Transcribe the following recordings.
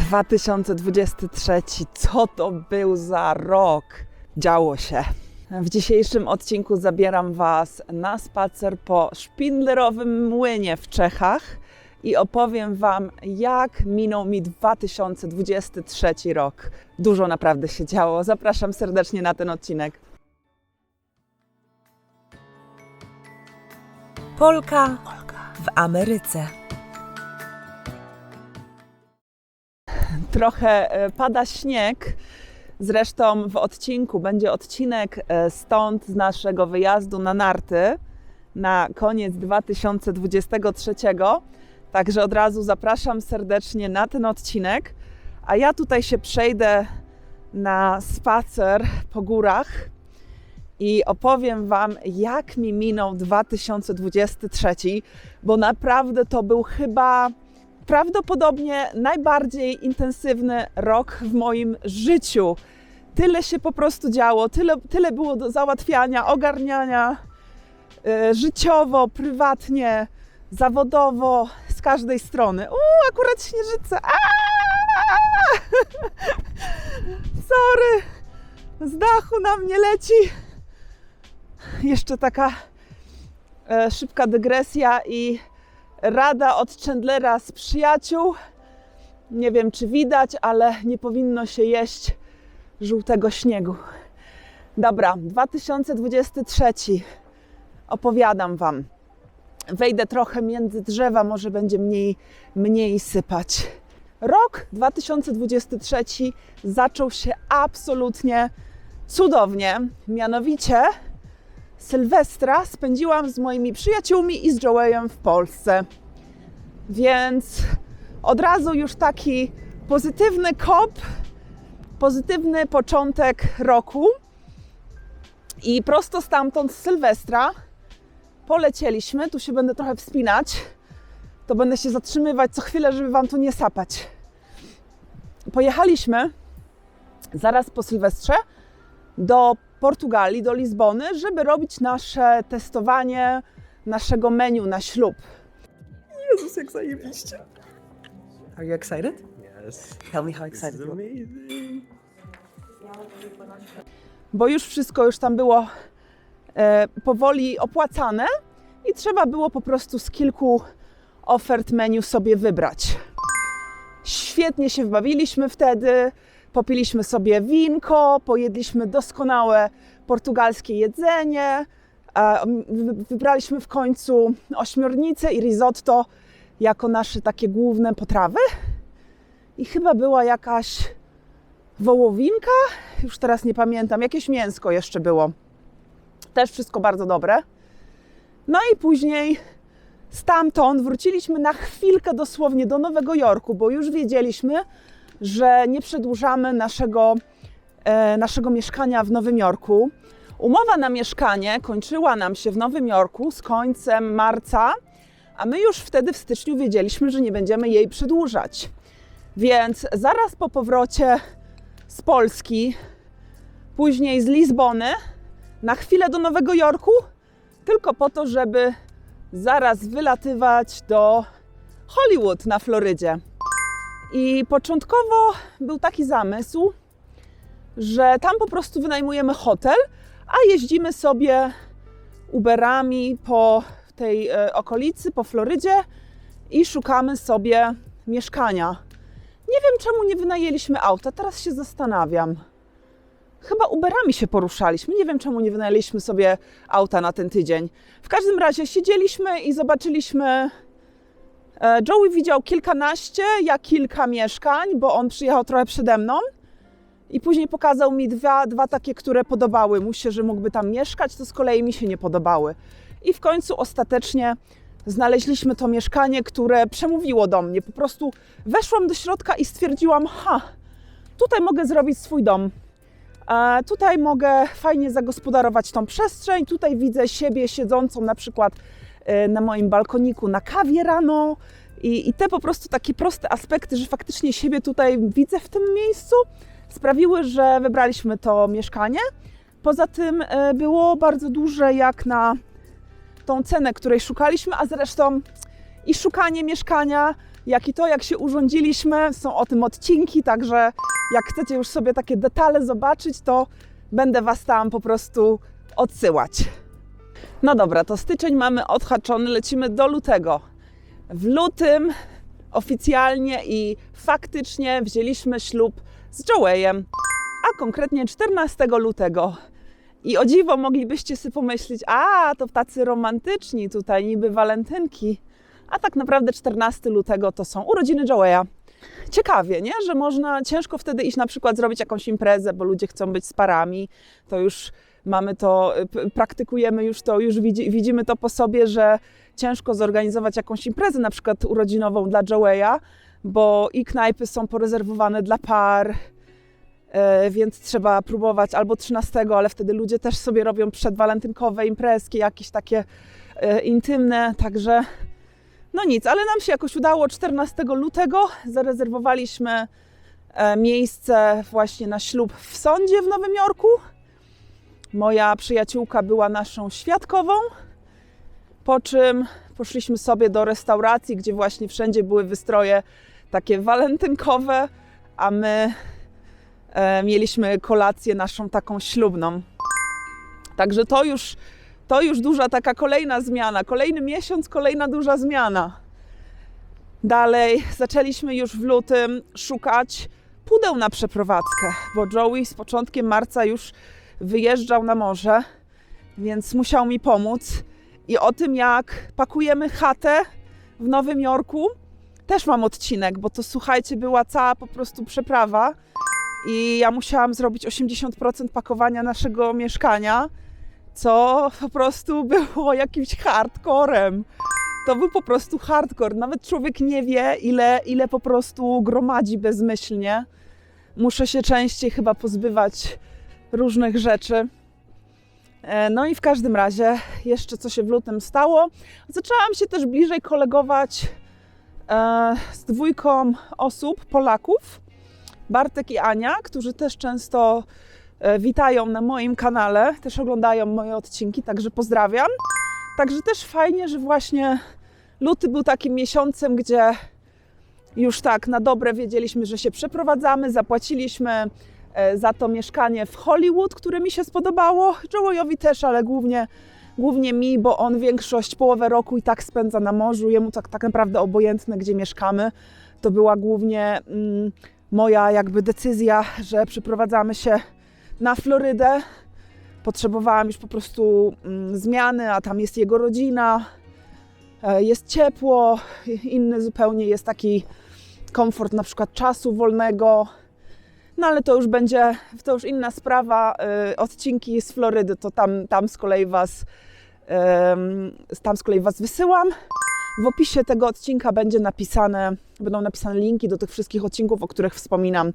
2023. Co to był za rok? Działo się. W dzisiejszym odcinku zabieram Was na spacer po szpindlerowym młynie w Czechach i opowiem Wam, jak minął mi 2023 rok. Dużo naprawdę się działo. Zapraszam serdecznie na ten odcinek. Polka w Ameryce. Trochę pada śnieg. Zresztą w odcinku będzie odcinek stąd z naszego wyjazdu na narty na koniec 2023. Także od razu zapraszam serdecznie na ten odcinek. A ja tutaj się przejdę na spacer po górach i opowiem Wam, jak mi minął 2023, bo naprawdę to był chyba prawdopodobnie najbardziej intensywny rok w moim życiu. Tyle się po prostu działo, tyle było do załatwiania, ogarniania życiowo, prywatnie, zawodowo, z każdej strony. Akurat śnieżyca. Sorry, z dachu na mnie leci. Jeszcze taka szybka dygresja i rada od Chandlera z przyjaciół. Nie wiem, czy widać, ale nie powinno się jeść żółtego śniegu. Dobra, 2023. Opowiadam Wam. Wejdę trochę między drzewa, może będzie mniej sypać. Rok 2023 zaczął się absolutnie cudownie. Mianowicie Sylwestra spędziłam z moimi przyjaciółmi i z Joeyem w Polsce. Więc od razu już taki pozytywny pozytywny początek roku. I prosto stamtąd z Sylwestra polecieliśmy. Tu się będę trochę wspinać. To będę się zatrzymywać co chwilę, żeby Wam tu nie sapać. Pojechaliśmy zaraz po Sylwestrze do Portugalii, do Lizbony, żeby robić nasze testowanie naszego menu na ślub. Jezus, jak zajebiście. Are you excited? Yes. Tell me how excited This is you are. amazing. Bo już wszystko tam było powoli opłacane i trzeba było po prostu z kilku ofert menu sobie wybrać. Świetnie się wbawiliśmy wtedy. Popiliśmy sobie winko, pojedliśmy doskonałe portugalskie jedzenie, wybraliśmy w końcu ośmiornicę i risotto jako nasze takie główne potrawy. I chyba była jakaś wołowinka, już teraz nie pamiętam, jakieś mięsko jeszcze było. Też wszystko bardzo dobre. No i później stamtąd wróciliśmy na chwilkę dosłownie do Nowego Jorku, bo już wiedzieliśmy, że nie przedłużamy naszego mieszkania w Nowym Jorku. Umowa na mieszkanie kończyła nam się w Nowym Jorku z końcem marca, a my już wtedy w styczniu wiedzieliśmy, że nie będziemy jej przedłużać. Więc zaraz po powrocie z Polski, później z Lizbony, na chwilę do Nowego Jorku, tylko po to, żeby zaraz wylatywać do Hollywood na Florydzie. I początkowo był taki zamysł, że tam po prostu wynajmujemy hotel, a jeździmy sobie Uberami po tej okolicy, po Florydzie i szukamy sobie mieszkania. Nie wiem, czemu nie wynajęliśmy auta, teraz się zastanawiam. Chyba Uberami się poruszaliśmy, nie wiem, czemu nie wynajęliśmy sobie auta na ten tydzień. W każdym razie siedzieliśmy i zobaczyliśmy. Joey widział kilkanaście, ja kilka mieszkań, bo on przyjechał trochę przede mną i później pokazał mi dwa takie, które podobały mu się, że mógłby tam mieszkać, to z kolei mi się nie podobały. I w końcu ostatecznie znaleźliśmy to mieszkanie, które przemówiło do mnie. Po prostu weszłam do środka i stwierdziłam, tutaj mogę zrobić swój dom. Tutaj mogę fajnie zagospodarować tą przestrzeń, tutaj widzę siebie siedzącą na przykład na moim balkoniku na kawie rano i te po prostu takie proste aspekty, że faktycznie siebie tutaj widzę w tym miejscu, sprawiły, że wybraliśmy to mieszkanie. Poza tym było bardzo duże jak na tą cenę, której szukaliśmy, a zresztą i szukanie mieszkania jak i to, jak się urządziliśmy. Są o tym odcinki, także jak chcecie już sobie takie detale zobaczyć, to będę Was tam po prostu odsyłać. No dobra, to styczeń mamy odhaczony, lecimy do lutego. W lutym oficjalnie i faktycznie wzięliśmy ślub z Joeyem, a konkretnie 14 lutego. I o dziwo moglibyście sobie pomyśleć, a to tacy romantyczni tutaj, niby walentynki, a tak naprawdę 14 lutego to są urodziny Joeya. Ciekawie, nie? Że można ciężko wtedy iść na przykład zrobić jakąś imprezę, bo ludzie chcą być z parami, to już mamy to, praktykujemy już to, już widzimy to po sobie, że ciężko zorganizować jakąś imprezę, na przykład urodzinową dla Joeya, bo i knajpy są porezerwowane dla par, więc trzeba próbować albo 13, ale wtedy ludzie też sobie robią przedwalentynkowe imprezki, jakieś takie intymne, także no nic, ale nam się jakoś udało. 14 lutego zarezerwowaliśmy miejsce właśnie na ślub w sądzie w Nowym Jorku. Moja przyjaciółka była naszą świadkową, po czym poszliśmy sobie do restauracji, gdzie właśnie wszędzie były wystroje takie walentynkowe, a my mieliśmy kolację naszą taką ślubną. Także to już duża taka kolejna zmiana. Kolejny miesiąc, kolejna duża zmiana. Dalej zaczęliśmy już w lutym szukać pudeł na przeprowadzkę, bo Joey z początkiem marca już wyjeżdżał na morze, więc musiał mi pomóc. I o tym, jak pakujemy chatę w Nowym Jorku, też mam odcinek, bo to słuchajcie, była cała po prostu przeprawa i ja musiałam zrobić 80% pakowania naszego mieszkania, co po prostu było jakimś hardcorem. To był po prostu hardcore. Nawet człowiek nie wie, ile po prostu gromadzi bezmyślnie. Muszę się częściej chyba pozbywać różnych rzeczy. No i w każdym razie jeszcze co się w lutym stało. Zaczęłam się też bliżej kolegować z 2 osób, Polaków, Bartek i Ania, którzy też często witają na moim kanale, też oglądają moje odcinki, także pozdrawiam. Także też fajnie, że właśnie luty był takim miesiącem, gdzie już tak na dobre wiedzieliśmy, że się przeprowadzamy, zapłaciliśmy za to mieszkanie w Hollywood, które mi się spodobało, Joeyowi też, ale głównie mi, bo on połowę roku i tak spędza na morzu, jemu tak naprawdę obojętne, gdzie mieszkamy. To była głównie moja jakby decyzja, że przeprowadzamy się na Florydę. Potrzebowałam już po prostu zmiany, a tam jest jego rodzina, jest ciepło, inny zupełnie jest taki komfort na przykład czasu wolnego. No ale to już inna sprawa. Odcinki z Florydy, to tam z kolei was wysyłam. W opisie tego odcinka będą napisane linki do tych wszystkich odcinków, o których wspominam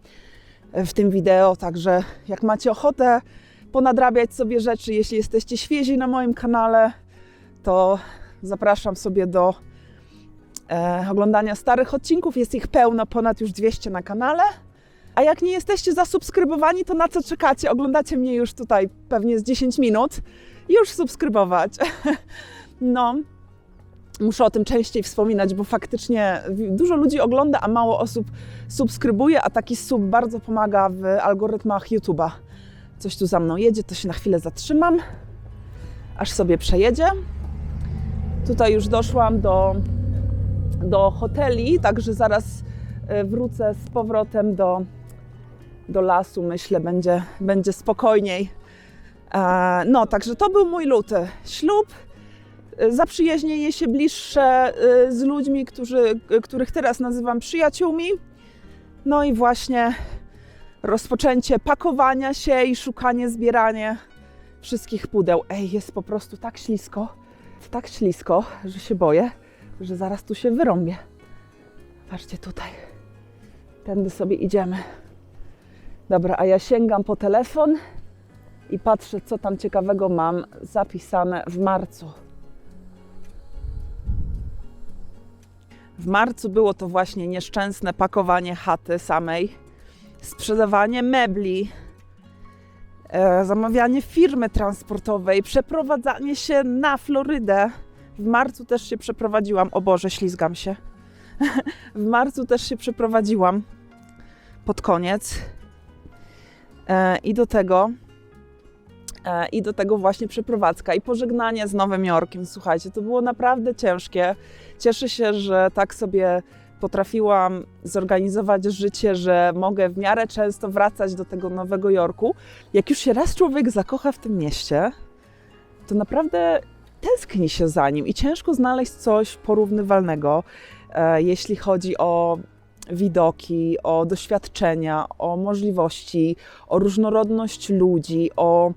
w tym wideo. Także jak macie ochotę ponadrabiać sobie rzeczy, jeśli jesteście świezi na moim kanale, to zapraszam sobie do oglądania starych odcinków. Jest ich pełno, ponad już 200 na kanale. A jak nie jesteście zasubskrybowani, to na co czekacie? Oglądacie mnie już tutaj pewnie z 10 minut. Już subskrybować. No, muszę o tym częściej wspominać, bo faktycznie dużo ludzi ogląda, a mało osób subskrybuje, a taki sub bardzo pomaga w algorytmach YouTube'a. Coś tu za mną jedzie, to się na chwilę zatrzymam, aż sobie przejedzie. Tutaj już doszłam do hoteli, także zaraz wrócę z powrotem do lasu, myślę, będzie spokojniej. No, także to był mój luty. Ślub, zaprzyjaźnienie się bliższe z ludźmi, których teraz nazywam przyjaciółmi. No i właśnie rozpoczęcie pakowania się i szukanie, zbieranie wszystkich pudeł. Ej, jest po prostu tak ślisko, że się boję, że zaraz tu się wyrąbię. Patrzcie tutaj. Tędy sobie idziemy. Dobra, a ja sięgam po telefon i patrzę, co tam ciekawego mam zapisane w marcu. W marcu było to właśnie nieszczęsne pakowanie chaty samej, sprzedawanie mebli, zamawianie firmy transportowej, przeprowadzanie się na Florydę. W marcu też się przeprowadziłam. O Boże, ślizgam się. W marcu też się przeprowadziłam pod koniec i do tego właśnie przeprowadzka i pożegnanie z Nowym Jorkiem. Słuchajcie, to było naprawdę ciężkie. Cieszę się, że tak sobie potrafiłam zorganizować życie, że mogę w miarę często wracać do tego Nowego Jorku. Jak już się raz człowiek zakocha w tym mieście, to naprawdę tęskni się za nim i ciężko znaleźć coś porównywalnego, jeśli chodzi o widoki, o doświadczenia, o możliwości, o różnorodność ludzi, o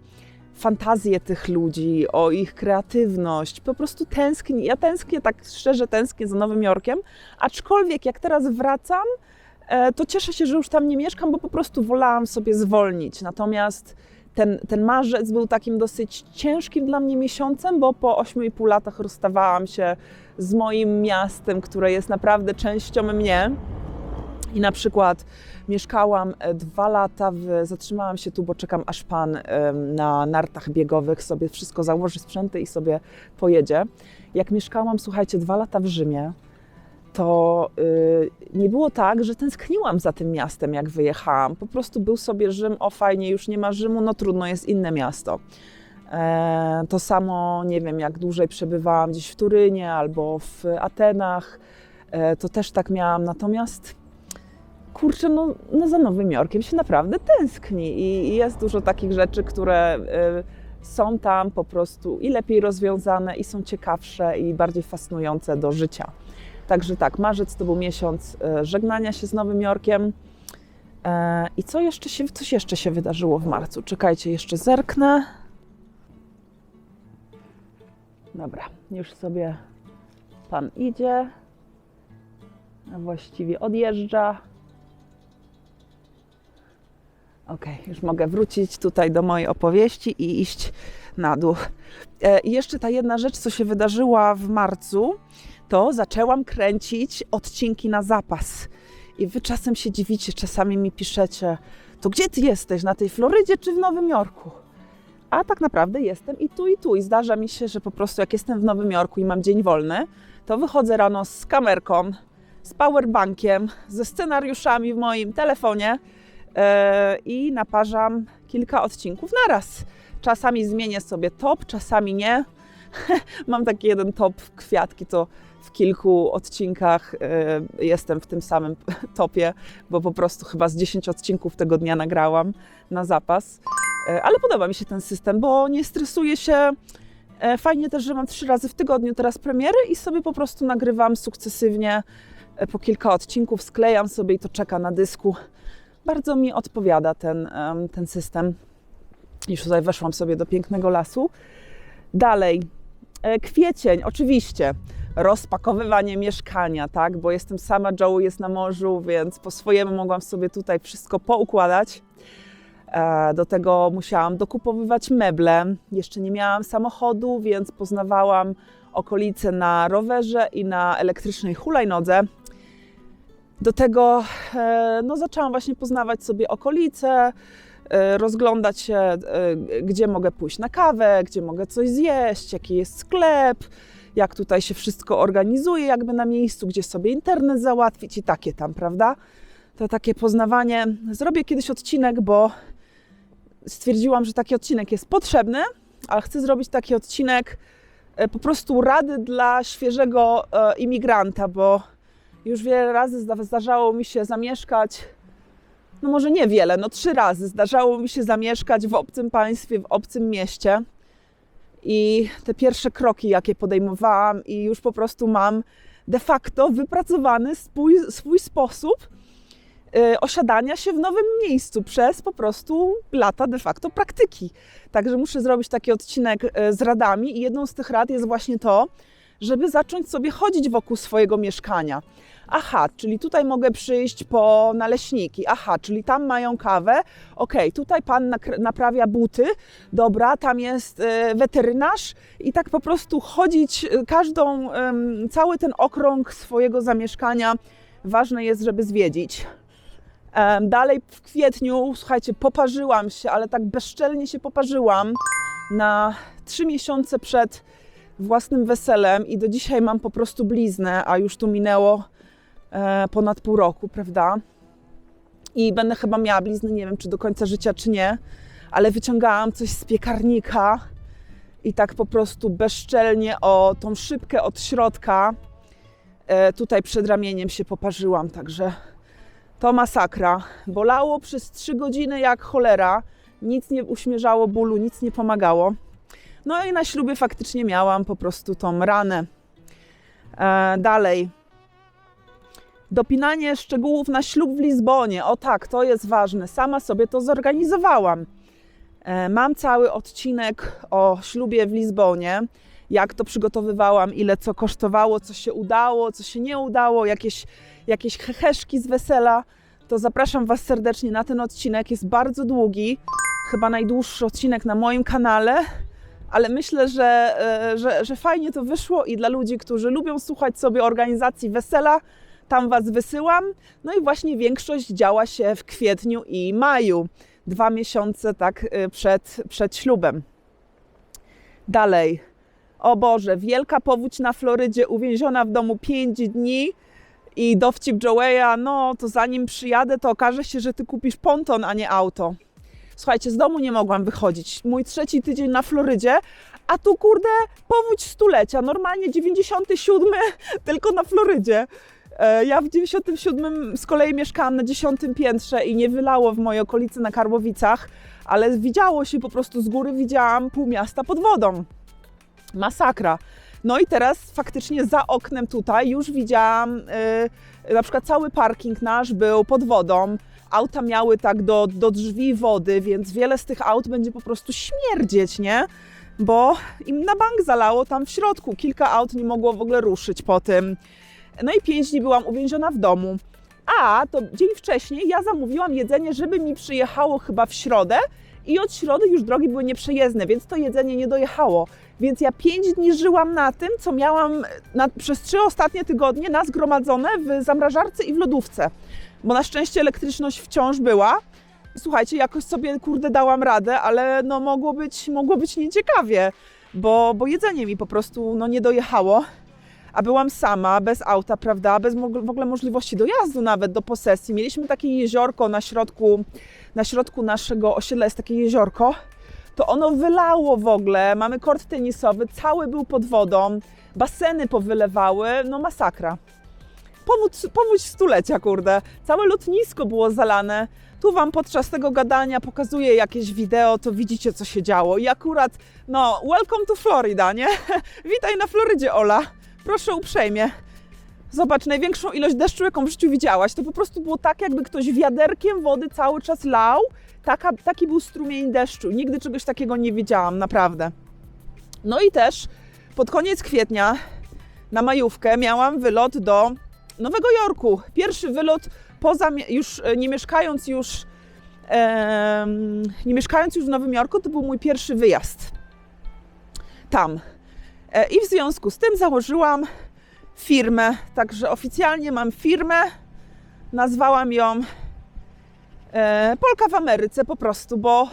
fantazję tych ludzi, o ich kreatywność. Po prostu tęsknię. Ja tęsknię, tak szczerze tęsknię za Nowym Jorkiem, aczkolwiek jak teraz wracam, to cieszę się, że już tam nie mieszkam, bo po prostu wolałam sobie zwolnić. Natomiast ten marzec był takim dosyć ciężkim dla mnie miesiącem, bo po 8,5 latach rozstawałam się z moim miastem, które jest naprawdę częścią mnie. I na przykład mieszkałam 2 lata, zatrzymałam się tu, bo czekam, aż pan na nartach biegowych sobie wszystko założy, sprzęty i sobie pojedzie. Jak mieszkałam, słuchajcie, 2 lata w Rzymie, to nie było tak, że tęskniłam za tym miastem, jak wyjechałam. Po prostu był sobie Rzym, o fajnie, już nie ma Rzymu, no trudno, jest inne miasto. To samo, nie wiem, jak dłużej przebywałam gdzieś w Turynie albo w Atenach, to też tak miałam. Natomiast kurczę, no za Nowym Jorkiem się naprawdę tęskni i jest dużo takich rzeczy, które są tam po prostu i lepiej rozwiązane, i są ciekawsze, i bardziej fascynujące do życia. Także tak, marzec to był miesiąc żegnania się z Nowym Jorkiem. I coś jeszcze się wydarzyło w marcu? Czekajcie, jeszcze zerknę. Dobra, już sobie pan idzie, a właściwie odjeżdża. Okej, już mogę wrócić tutaj do mojej opowieści i iść na dół. I jeszcze ta jedna rzecz, co się wydarzyła w marcu, to zaczęłam kręcić odcinki na zapas. I wy czasem się dziwicie, czasami mi piszecie, to gdzie ty jesteś, na tej Florydzie czy w Nowym Jorku? A tak naprawdę jestem i tu, i tu. I zdarza mi się, że po prostu jak jestem w Nowym Jorku i mam dzień wolny, to wychodzę rano z kamerką, z powerbankiem, ze scenariuszami w moim telefonie i naparzam kilka odcinków naraz. Czasami zmienię sobie top, czasami nie. Mam taki jeden top kwiatki, to w kilku odcinkach jestem w tym samym topie, bo po prostu chyba z 10 odcinków tego dnia nagrałam na zapas. Ale podoba mi się ten system, bo nie stresuję się. Fajnie też, że mam 3 razy w tygodniu teraz premiery i sobie po prostu nagrywam sukcesywnie po kilka odcinków, sklejam sobie i to czeka na dysku. Bardzo mi odpowiada ten system. Już tutaj weszłam sobie do pięknego lasu. Dalej, kwiecień, oczywiście, rozpakowywanie mieszkania, tak? Bo jestem sama, Joe jest na morzu, więc po swojemu mogłam sobie tutaj wszystko poukładać. Do tego musiałam dokupowywać meble. Jeszcze nie miałam samochodu, więc poznawałam okolice na rowerze i na elektrycznej hulajnodze. Do tego zaczęłam właśnie poznawać sobie okolice, rozglądać się, gdzie mogę pójść na kawę, gdzie mogę coś zjeść, jaki jest sklep, jak tutaj się wszystko organizuje jakby na miejscu, gdzie sobie internet załatwić i takie tam, prawda? To takie poznawanie. Zrobię kiedyś odcinek, bo stwierdziłam, że taki odcinek jest potrzebny, ale chcę zrobić taki odcinek po prostu rady dla świeżego imigranta, bo już wiele razy zdarzało mi się zamieszkać, no może nie wiele, 3 razy zdarzało mi się zamieszkać w obcym państwie, w obcym mieście i te pierwsze kroki, jakie podejmowałam i już po prostu mam de facto wypracowany swój sposób osiadania się w nowym miejscu przez po prostu lata de facto praktyki. Także muszę zrobić taki odcinek z radami i jedną z tych rad jest właśnie to, żeby zacząć sobie chodzić wokół swojego mieszkania. Aha, czyli tutaj mogę przyjść po naleśniki. Aha, czyli tam mają kawę. Okej, tutaj pan naprawia buty. Dobra, tam jest weterynarz. I tak po prostu chodzić cały ten okrąg swojego zamieszkania. Ważne jest, żeby zwiedzić. Dalej w kwietniu, słuchajcie, poparzyłam się, ale tak bezczelnie się poparzyłam na 3 miesiące przed własnym weselem i do dzisiaj mam po prostu bliznę, a już tu minęło ponad pół roku, prawda? I będę chyba miała blizny, nie wiem czy do końca życia, czy nie, ale wyciągałam coś z piekarnika i tak po prostu bezczelnie o tą szybkę od środka tutaj przed ramieniem się poparzyłam, także to masakra. Bolało przez 3 godziny jak cholera, nic nie uśmierzało bólu, nic nie pomagało. No i na ślubie faktycznie miałam po prostu tą ranę. Dalej. Dopinanie szczegółów na ślub w Lizbonie. O tak, to jest ważne. Sama sobie to zorganizowałam. Mam cały odcinek o ślubie w Lizbonie. Jak to przygotowywałam, ile co kosztowało, co się udało, co się nie udało, jakieś heheszki z wesela. To zapraszam Was serdecznie na ten odcinek. Jest bardzo długi. Chyba najdłuższy odcinek na moim kanale. Ale myślę, że fajnie to wyszło i dla ludzi, którzy lubią słuchać sobie organizacji wesela, tam Was wysyłam. No i właśnie większość działa się w kwietniu i maju. 2 miesiące tak przed ślubem. Dalej. O Boże, wielka powódź na Florydzie, uwięziona w domu 5 dni i dowcip Joeya, no to zanim przyjadę, to okaże się, że Ty kupisz ponton, a nie auto. Słuchajcie, z domu nie mogłam wychodzić. Mój 3. tydzień na Florydzie, a tu kurde powódź stulecia. Normalnie 97 tylko na Florydzie. Ja w 97 z kolei mieszkałam na 10. piętrze i nie wylało w mojej okolicy na Karłowicach, ale widziało się po prostu z góry, widziałam pół miasta pod wodą. Masakra. No i teraz faktycznie za oknem tutaj już widziałam, na przykład cały parking nasz był pod wodą. Auta miały tak do drzwi wody, więc wiele z tych aut będzie po prostu śmierdzieć, nie? Bo im na bank zalało tam w środku. Kilka aut nie mogło w ogóle ruszyć po tym. No i 5 dni byłam uwięziona w domu. A to dzień wcześniej ja zamówiłam jedzenie, żeby mi przyjechało chyba w środę i od środy już drogi były nieprzejezdne, więc to jedzenie nie dojechało. Więc ja 5 dni żyłam na tym, co miałam przez 3 ostatnie tygodnie nazgromadzone w zamrażarce i w lodówce. Bo na szczęście elektryczność wciąż była. Słuchajcie, jakoś sobie kurde dałam radę, ale no mogło być nieciekawie, bo jedzenie mi po prostu no, nie dojechało. A byłam sama, bez auta, prawda, bez w ogóle możliwości dojazdu nawet do posesji. Mieliśmy takie jeziorko na środku naszego osiedla jest takie jeziorko. To ono wylało w ogóle, mamy kort tenisowy, cały był pod wodą, baseny powylewały, no masakra. Powódź stulecia, kurde. Całe lotnisko było zalane. Tu Wam podczas tego gadania pokazuję jakieś wideo, to widzicie, co się działo. I akurat, no, welcome to Florida, nie? Witaj na Florydzie, Ola. Proszę uprzejmie. Zobacz, największą ilość deszczu, jaką w życiu widziałaś. To po prostu było tak, jakby ktoś wiaderkiem wody cały czas lał. Taki był strumień deszczu. Nigdy czegoś takiego nie widziałam, naprawdę. No i też pod koniec kwietnia na majówkę miałam wylot do Nowego Jorku. Pierwszy wylot nie mieszkając już w Nowym Jorku, to był mój pierwszy wyjazd tam. I w związku z tym założyłam firmę, także oficjalnie mam firmę, nazwałam ją Polka w Ameryce po prostu, bo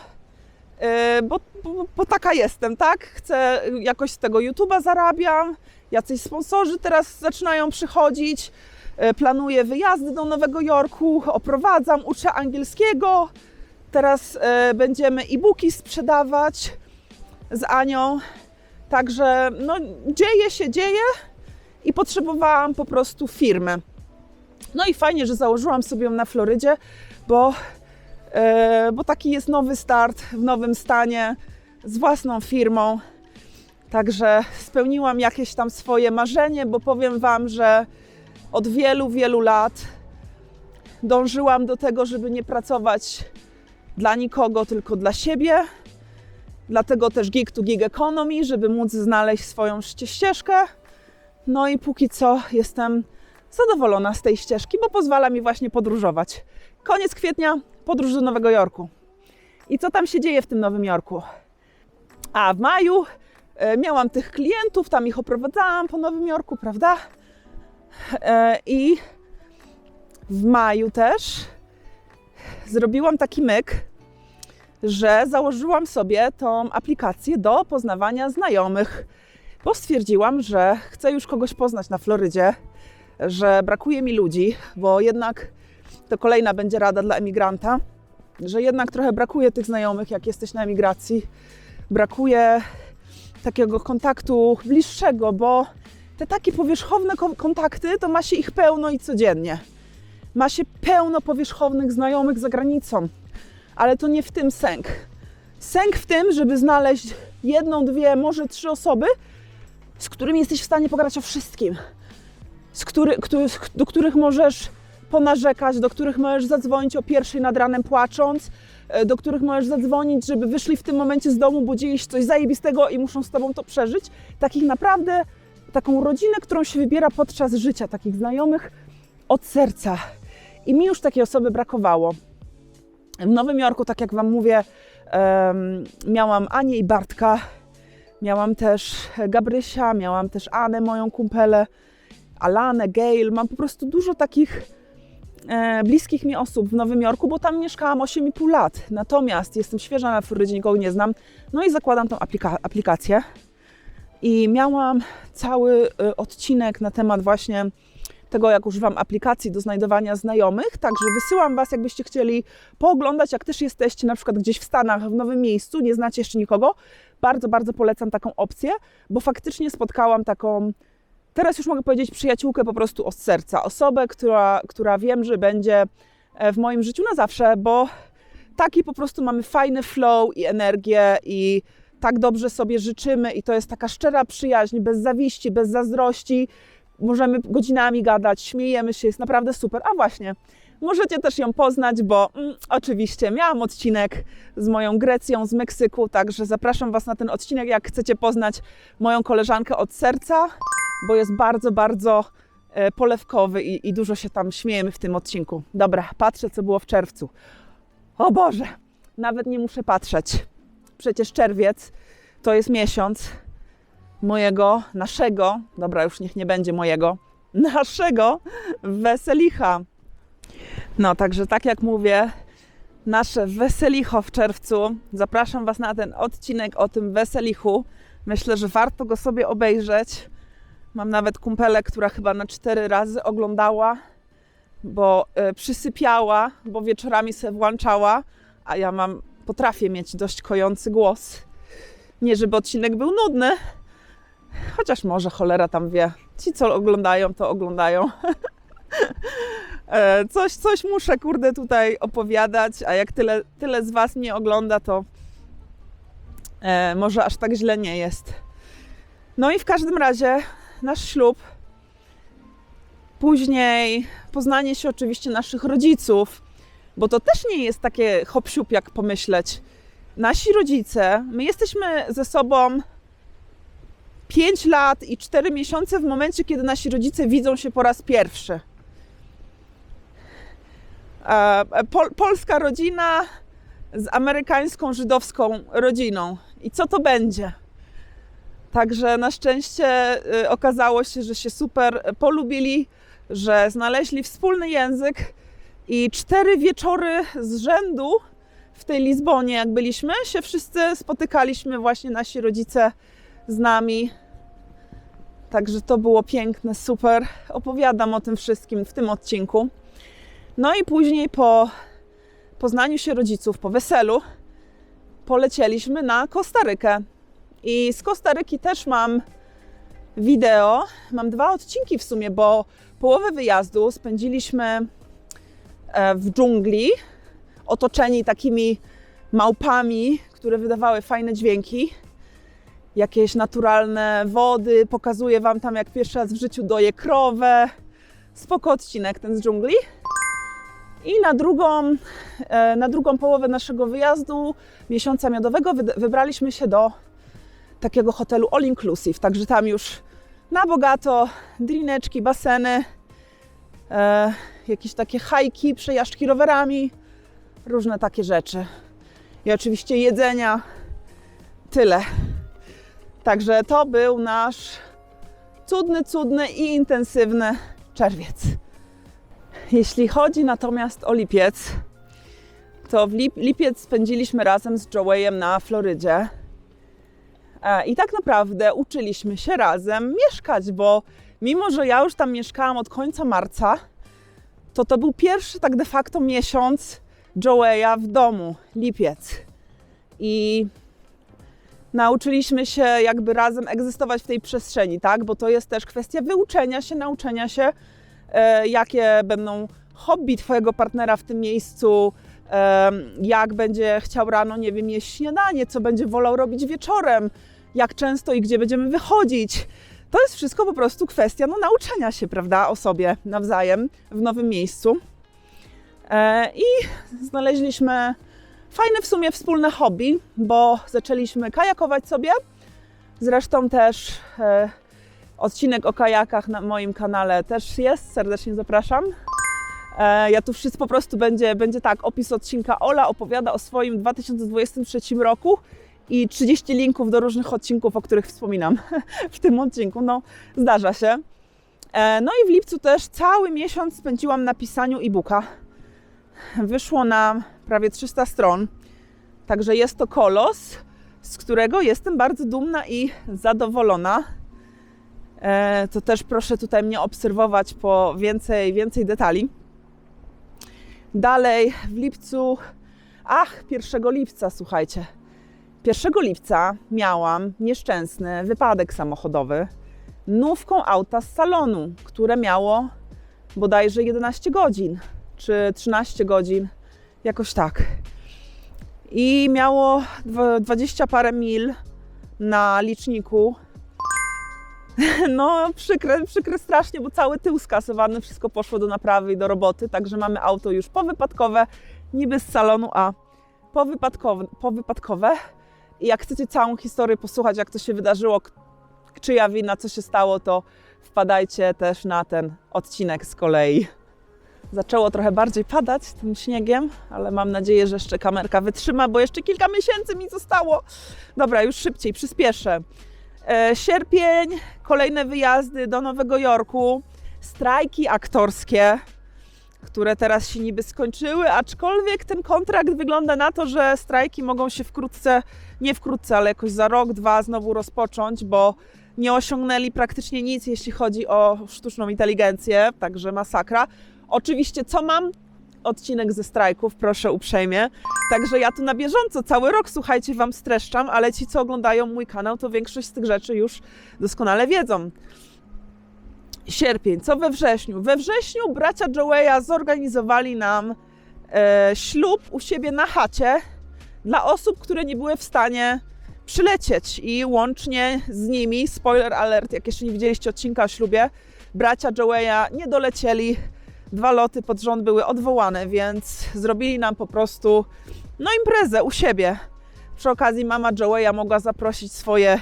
taka jestem, tak? Chcę jakoś z tego YouTube'a zarabiam, jacyś sponsorzy teraz zaczynają przychodzić, planuję wyjazdy do Nowego Jorku, oprowadzam, uczę angielskiego, teraz będziemy e-booki sprzedawać z Anią, także no dzieje i potrzebowałam po prostu firmy. No i fajnie, że założyłam sobie ją na Florydzie, bo taki jest nowy start w nowym stanie z własną firmą. Także spełniłam jakieś tam swoje marzenie, bo powiem Wam, że od wielu lat dążyłam do tego, żeby nie pracować dla nikogo, tylko dla siebie. Dlatego też Gig to Gig Economy, żeby móc znaleźć swoją ścieżkę. No i póki co jestem zadowolona z tej ścieżki, bo pozwala mi właśnie podróżować. Koniec kwietnia, podróż do Nowego Jorku. I co tam się dzieje w tym Nowym Jorku? A w maju miałam tych klientów, tam ich oprowadzałam po Nowym Jorku, prawda? I w maju też zrobiłam taki myk, że założyłam sobie tą aplikację do poznawania znajomych, bo stwierdziłam, że chcę już kogoś poznać na Florydzie, że brakuje mi ludzi, bo jednak to kolejna będzie rada dla emigranta, że jednak trochę brakuje tych znajomych, jak jesteś na emigracji. Brakuje takiego kontaktu bliższego, bo te takie powierzchowne kontakty, to ma się ich pełno i codziennie. Ma się pełno powierzchownych znajomych za granicą, ale to nie w tym sęk. Sęk w tym, żeby znaleźć 1, 2, może 3 osoby, z którymi jesteś w stanie pogadać o wszystkim, do których możesz ponarzekać, do których możesz zadzwonić o 1:00 nad ranem płacząc, do których możesz zadzwonić, żeby wyszli w tym momencie z domu, bo dzieje się coś zajebistego i muszą z Tobą to przeżyć. Takich naprawdę, taką rodzinę, którą się wybiera podczas życia, takich znajomych od serca. I mi już takiej osoby brakowało. W Nowym Jorku, tak jak Wam mówię, miałam Anię i Bartka, miałam też Gabrysia, miałam też Anę, moją kumpelę, Alanę, Gail. Mam po prostu dużo takich bliskich mi osób w Nowym Jorku, bo tam mieszkałam 8,5 lat. Natomiast jestem świeża na Florydzie, nikogo nie znam. No i zakładam tą aplikację. I miałam cały odcinek na temat właśnie tego, jak używam aplikacji do znajdowania znajomych. Także wysyłam Was, jakbyście chcieli pooglądać, jak też jesteście na przykład gdzieś w Stanach, w nowym miejscu, nie znacie jeszcze nikogo. Bardzo, bardzo polecam taką opcję, bo faktycznie spotkałam taką, teraz już mogę powiedzieć, przyjaciółkę po prostu od serca. Osobę, która wiem, że będzie w moim życiu na zawsze, bo taki po prostu mamy fajny flow i energię i tak dobrze sobie życzymy i to jest taka szczera przyjaźń, bez zawiści, bez zazdrości. Możemy godzinami gadać, śmiejemy się, jest naprawdę super. A właśnie, możecie też ją poznać, bo oczywiście miałam odcinek z moją Grecją z Meksyku, także zapraszam Was na ten odcinek, jak chcecie poznać moją koleżankę od serca, bo jest bardzo, bardzo polewkowy i dużo się tam śmiejemy w tym odcinku. Dobra, patrzę, co było w czerwcu. O Boże, nawet nie muszę patrzeć. Przecież czerwiec to jest miesiąc naszego, dobra, już niech nie będzie mojego, naszego weselicha. No, także tak jak mówię, nasze weselicho w czerwcu. Zapraszam Was na ten odcinek o tym weselichu. Myślę, że warto go sobie obejrzeć. Mam nawet kumpelę, która chyba na 4 razy oglądała, bo przysypiała, bo wieczorami sobie włączała, a ja potrafię mieć dość kojący głos. Nie, żeby odcinek był nudny, chociaż może cholera tam wie. Ci, co oglądają, to oglądają. Coś muszę, kurde, tutaj opowiadać, a jak tyle z Was mnie ogląda, to może aż tak źle nie jest. No i w każdym razie nasz ślub, później poznanie się oczywiście naszych rodziców, bo to też nie jest takie hop-siup, jak pomyśleć. Nasi rodzice, my jesteśmy ze sobą 5 lat i 4 miesiące w momencie, kiedy nasi rodzice widzą się po raz pierwszy. Polska rodzina z amerykańską, żydowską rodziną. I co to będzie? Także na szczęście okazało się, że się super polubili, że znaleźli wspólny język i 4 wieczory z rzędu w tej Lizbonie, jak byliśmy, się wszyscy spotykaliśmy, właśnie nasi rodzice z nami. Także to było piękne, super. Opowiadam o tym wszystkim w tym odcinku. No i później po poznaniu się rodziców, po weselu, polecieliśmy na Kostarykę. I z Kostaryki też mam wideo. Mam 2 odcinki w sumie, bo połowę wyjazdu spędziliśmy w dżungli, otoczeni takimi małpami, które wydawały fajne dźwięki. Jakieś naturalne wody. Pokazuję Wam tam, jak pierwszy raz w życiu doję krowę. Spoko odcinek ten z dżungli. I na drugą połowę naszego wyjazdu, miesiąca miodowego, wybraliśmy się do takiego hotelu all inclusive. Także tam już na bogato, drineczki, baseny, jakieś takie hajki, przejażdżki rowerami, różne takie rzeczy. I oczywiście jedzenia, tyle. Także to był nasz cudny i intensywny czerwiec. Jeśli chodzi natomiast o lipiec, to lipiec spędziliśmy razem z Joeyem na Florydzie. I tak naprawdę uczyliśmy się razem mieszkać, bo mimo że ja już tam mieszkałam od końca marca, to był pierwszy tak de facto miesiąc Joeya w domu, lipiec. I nauczyliśmy się jakby razem egzystować w tej przestrzeni, tak? Bo to jest też kwestia wyuczenia się, nauczenia się, jakie będą hobby twojego partnera w tym miejscu, jak będzie chciał rano, nie wiem, jeść śniadanie, co będzie wolał robić wieczorem, jak często i gdzie będziemy wychodzić. To jest wszystko po prostu kwestia nauczenia się, prawda, o sobie nawzajem w nowym miejscu. I znaleźliśmy fajne w sumie wspólne hobby, bo zaczęliśmy kajakować sobie. Zresztą też odcinek o kajakach na moim kanale też jest, serdecznie zapraszam. Ja tu wszystko po prostu będzie tak, opis odcinka. Ola opowiada o swoim 2023 roku i 30 linków do różnych odcinków, o których wspominam w tym odcinku. No, zdarza się. No i w lipcu też cały miesiąc spędziłam na pisaniu e-booka. Wyszło nam prawie 300 stron, także jest to kolos, z którego jestem bardzo dumna i zadowolona. To też proszę tutaj mnie obserwować po więcej detali. Dalej w lipcu, 1 lipca, słuchajcie. 1 lipca miałam nieszczęsny wypadek samochodowy nówką auta z salonu, które miało bodajże 11 godzin, czy 13 godzin, jakoś tak. I miało 20 parę mil na liczniku. No przykre strasznie, bo cały tył skasowany, wszystko poszło do naprawy i do roboty, także mamy auto już powypadkowe, niby z salonu, a powypadkowe. I jak chcecie całą historię posłuchać, jak to się wydarzyło, czyja wina, co się stało, to wpadajcie też na ten odcinek z kolei. Zaczęło trochę bardziej padać tym śniegiem, ale mam nadzieję, że jeszcze kamerka wytrzyma, bo jeszcze kilka miesięcy mi zostało. Dobra, już szybciej, przyspieszę. Sierpień, kolejne wyjazdy do Nowego Jorku, strajki aktorskie, które teraz się niby skończyły, aczkolwiek ten kontrakt wygląda na to, że strajki mogą się nie wkrótce, ale jakoś za rok, dwa znowu rozpocząć, bo nie osiągnęli praktycznie nic, jeśli chodzi o sztuczną inteligencję, także masakra. Oczywiście co mam? Odcinek ze strajków, proszę uprzejmie. Także ja tu na bieżąco cały rok, słuchajcie, Wam streszczam, ale ci, co oglądają mój kanał, to większość z tych rzeczy już doskonale wiedzą. Sierpień, co we wrześniu? We wrześniu bracia Joeya zorganizowali nam ślub u siebie na chacie dla osób, które nie były w stanie przylecieć i łącznie z nimi, spoiler alert, jak jeszcze nie widzieliście odcinka o ślubie, bracia Joeya nie dolecieli, 2 loty pod rząd były odwołane, więc zrobili nam po prostu imprezę u siebie. Przy okazji mama Joeya mogła zaprosić swoje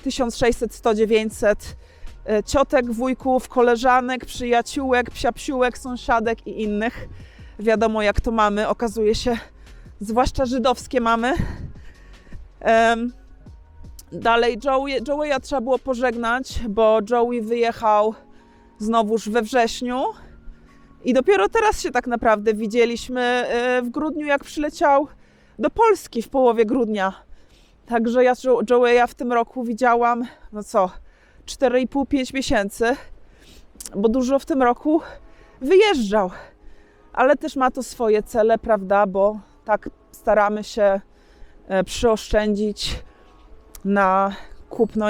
1600, 100, 900 ciotek, wujków, koleżanek, przyjaciółek, psiapsiółek, sąsiadek i innych. Wiadomo jak to mamy, okazuje się, zwłaszcza żydowskie mamy. Dalej Joeya trzeba było pożegnać, bo Joey wyjechał znowuż we wrześniu i dopiero teraz się tak naprawdę widzieliśmy w grudniu, jak przyleciał do Polski w połowie grudnia. Także ja Joeya w tym roku widziałam, 4,5-5 miesięcy, bo dużo w tym roku wyjeżdżał. Ale też ma to swoje cele, prawda, bo tak staramy się przyoszczędzić na kupno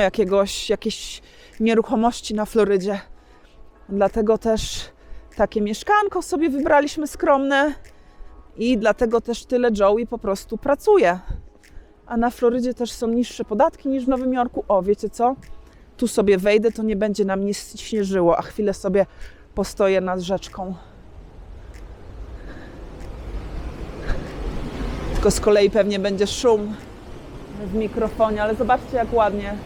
jakiejś nieruchomości na Florydzie. Dlatego też takie mieszkanko sobie wybraliśmy skromne i dlatego też tyle Joey po prostu pracuje. A na Florydzie też są niższe podatki niż w Nowym Jorku. O, wiecie co? Tu sobie wejdę, to nie będzie nam nic śnieżyło, a chwilę sobie postoję nad rzeczką. Tylko z kolei pewnie będzie szum w mikrofonie, ale zobaczcie jak ładnie.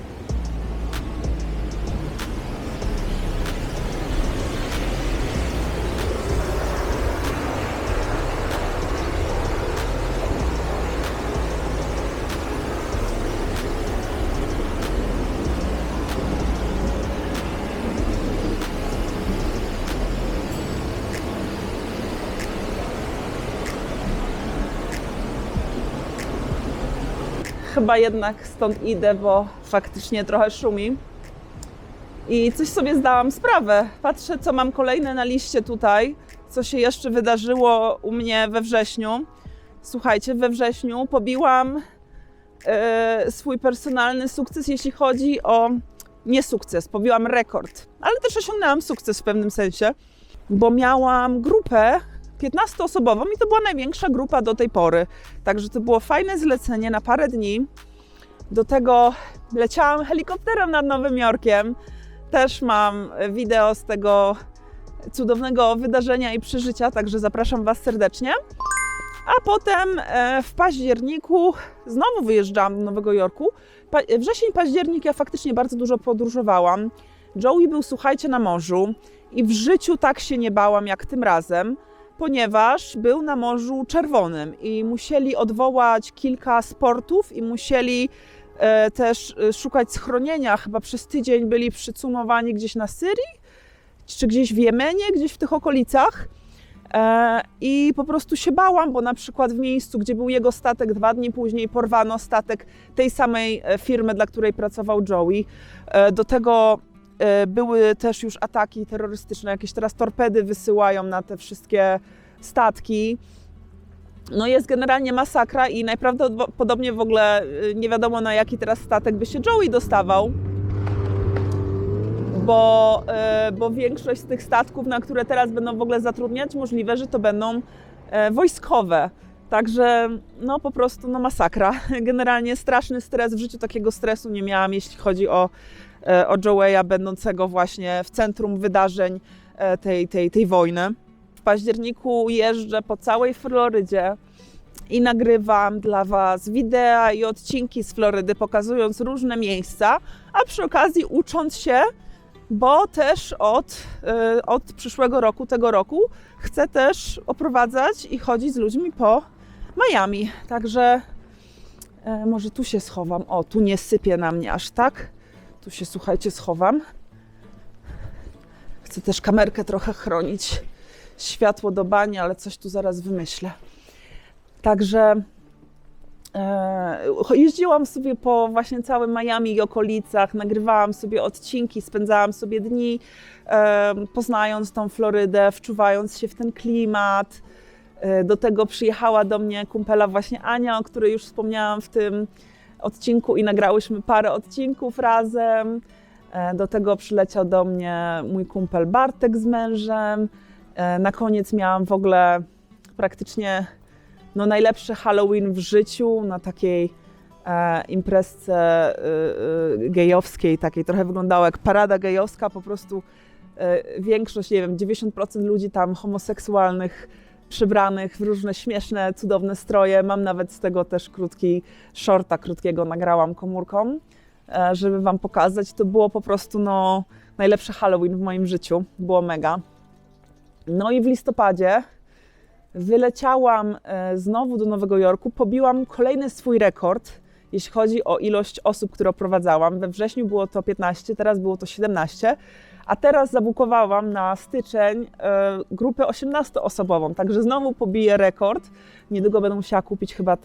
Chyba jednak stąd idę, bo faktycznie trochę szumi. I coś sobie zdałam sprawę. Patrzę, co mam kolejne na liście tutaj, co się jeszcze wydarzyło u mnie we wrześniu. Słuchajcie, we wrześniu pobiłam swój personalny sukces, jeśli chodzi o... Nie sukces, pobiłam rekord, ale też osiągnęłam sukces w pewnym sensie, bo miałam grupę 15-osobową i to była największa grupa do tej pory. Także to było fajne zlecenie na parę dni. Do tego leciałam helikopterem nad Nowym Jorkiem. Też mam wideo z tego cudownego wydarzenia i przeżycia, także zapraszam Was serdecznie. A potem w październiku znowu wyjeżdżałam do Nowego Jorku. Wrzesień, październik ja faktycznie bardzo dużo podróżowałam. Joey był, słuchajcie, na morzu i w życiu tak się nie bałam jak tym razem, ponieważ był na Morzu Czerwonym i musieli odwołać kilka sportów i musieli też szukać schronienia. Chyba przez tydzień byli przycumowani gdzieś na Syrii, czy gdzieś w Jemenie, gdzieś w tych okolicach. I po prostu się bałam, bo na przykład w miejscu, gdzie był jego statek, 2 dni później porwano statek tej samej firmy, dla której pracował Joey. Do tego były też już ataki terrorystyczne, jakieś teraz torpedy wysyłają na te wszystkie statki. No jest generalnie masakra i najprawdopodobniej w ogóle nie wiadomo, na jaki teraz statek by się Joey dostawał. Bo większość z tych statków, na które teraz będą w ogóle zatrudniać, możliwe, że to będą wojskowe. Także no po prostu no masakra. Generalnie straszny stres, w życiu takiego stresu nie miałam, jeśli chodzi o Joeya, będącego właśnie w centrum wydarzeń tej wojny. W październiku jeżdżę po całej Florydzie i nagrywam dla Was wideo i odcinki z Florydy, pokazując różne miejsca, a przy okazji ucząc się, bo też od przyszłego roku, tego roku, chcę też oprowadzać i chodzić z ludźmi po Miami. Także może tu się schowam. O, tu nie sypie na mnie aż tak. Tu się, słuchajcie, schowam. Chcę też kamerkę trochę chronić. Światło do bani, ale coś tu zaraz wymyślę. Także jeździłam sobie po właśnie całym Miami i okolicach, nagrywałam sobie odcinki, spędzałam sobie dni, poznając tą Florydę, wczuwając się w ten klimat. Do tego przyjechała do mnie kumpela właśnie Ania, o której już wspomniałam w tym odcinku i nagrałyśmy parę odcinków razem. Do tego przyleciał do mnie mój kumpel Bartek z mężem. Na koniec miałam w ogóle praktycznie najlepszy Halloween w życiu na takiej imprezce gejowskiej, takiej trochę wyglądało jak parada gejowska, po prostu większość, nie wiem, 90% ludzi tam homoseksualnych, przybranych w różne śmieszne, cudowne stroje. Mam nawet z tego też shorta krótkiego nagrałam komórką, żeby Wam pokazać. To było po prostu najlepszy Halloween w moim życiu, było mega. No i w listopadzie wyleciałam znowu do Nowego Jorku, pobiłam kolejny swój rekord, jeśli chodzi o ilość osób, które oprowadzałam. We wrześniu było to 15, teraz było to 17, a teraz zabukowałam na styczeń grupę 18-osobową, także znowu pobiję rekord. Niedługo będę musiała kupić chyba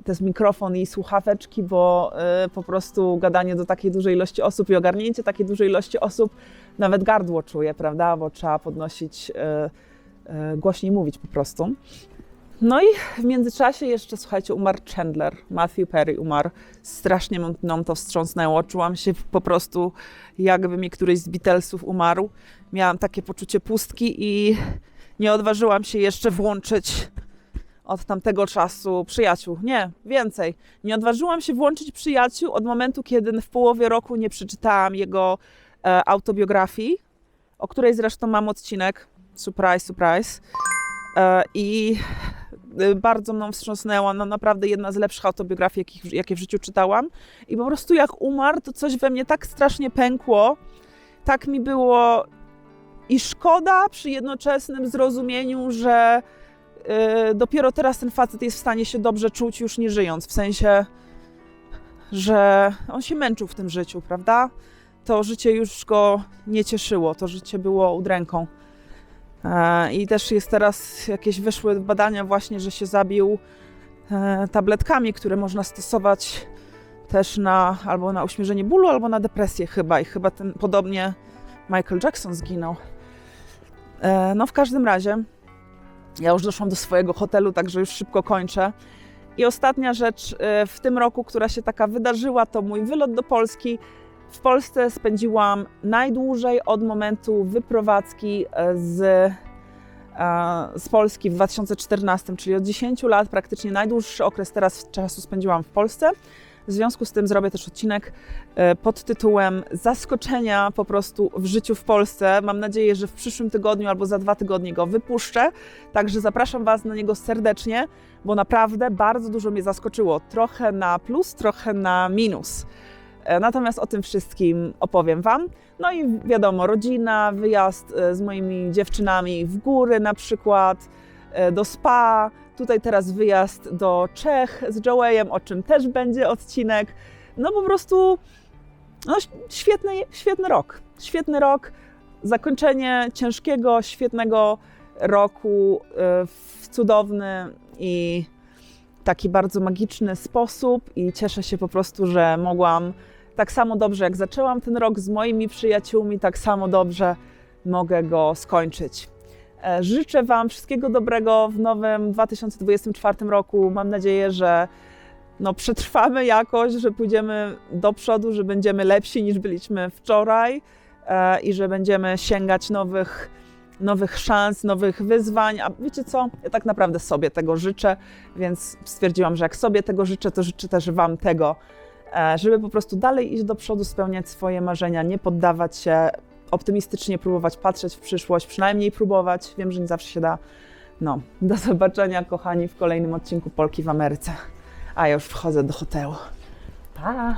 też mikrofon i słuchaweczki, bo po prostu gadanie do takiej dużej ilości osób i ogarnięcie takiej dużej ilości osób, nawet gardło czuję, prawda, bo trzeba podnosić, głośniej mówić po prostu. No i w międzyczasie jeszcze, słuchajcie, umarł Chandler, Matthew Perry umarł. Strasznie mną to wstrząsnęło. Czułam się po prostu, jakby mi któryś z Beatlesów umarł. Miałam takie poczucie pustki i nie odważyłam się jeszcze włączyć od tamtego czasu przyjaciół. Nie, więcej. Nie odważyłam się włączyć przyjaciół od momentu, kiedy w połowie roku nie przeczytałam jego autobiografii, o której zresztą mam odcinek. Surprise, surprise. I bardzo mną wstrząsnęła, naprawdę jedna z lepszych autobiografii, jakie w życiu czytałam. I po prostu jak umarł, to coś we mnie tak strasznie pękło, tak mi było i szkoda przy jednoczesnym zrozumieniu, że dopiero teraz ten facet jest w stanie się dobrze czuć, już nie żyjąc. W sensie, że on się męczył w tym życiu, prawda? To życie już go nie cieszyło, to życie było udręką. I też jest teraz wyszły badania właśnie, że się zabił tabletkami, które można stosować też albo na uśmierzenie bólu, albo na depresję chyba. I chyba podobnie Michael Jackson zginął. No w każdym razie, ja już doszłam do swojego hotelu, także już szybko kończę. I ostatnia rzecz w tym roku, która się taka wydarzyła, to mój wylot do Polski. W Polsce spędziłam najdłużej od momentu wyprowadzki z Polski w 2014, czyli od 10 lat, praktycznie najdłuższy okres teraz czasu spędziłam w Polsce. W związku z tym zrobię też odcinek pod tytułem Zaskoczenia po prostu w życiu w Polsce. Mam nadzieję, że w przyszłym tygodniu albo za 2 tygodnie go wypuszczę. Także zapraszam Was na niego serdecznie, bo naprawdę bardzo dużo mnie zaskoczyło. Trochę na plus, trochę na minus. Natomiast o tym wszystkim opowiem Wam. No i wiadomo, rodzina, wyjazd z moimi dziewczynami w góry na przykład, do spa. Tutaj teraz wyjazd do Czech z Joeyem, o czym też będzie odcinek. No po prostu świetny rok. Świetny rok, zakończenie ciężkiego, świetnego roku w cudowny i taki bardzo magiczny sposób i cieszę się po prostu, że mogłam tak samo dobrze jak zaczęłam ten rok z moimi przyjaciółmi, tak samo dobrze mogę go skończyć. Życzę Wam wszystkiego dobrego w nowym 2024 roku. Mam nadzieję, że przetrwamy jakoś, że pójdziemy do przodu, że będziemy lepsi niż byliśmy wczoraj i że będziemy sięgać nowych szans, nowych wyzwań. A wiecie co? Ja tak naprawdę sobie tego życzę, więc stwierdziłam, że jak sobie tego życzę, to życzę też Wam tego, żeby po prostu dalej iść do przodu, spełniać swoje marzenia, nie poddawać się, optymistycznie próbować patrzeć w przyszłość, przynajmniej próbować. Wiem, że nie zawsze się da. Do zobaczenia, kochani, w kolejnym odcinku Polki w Ameryce. A ja już wchodzę do hotelu. Pa!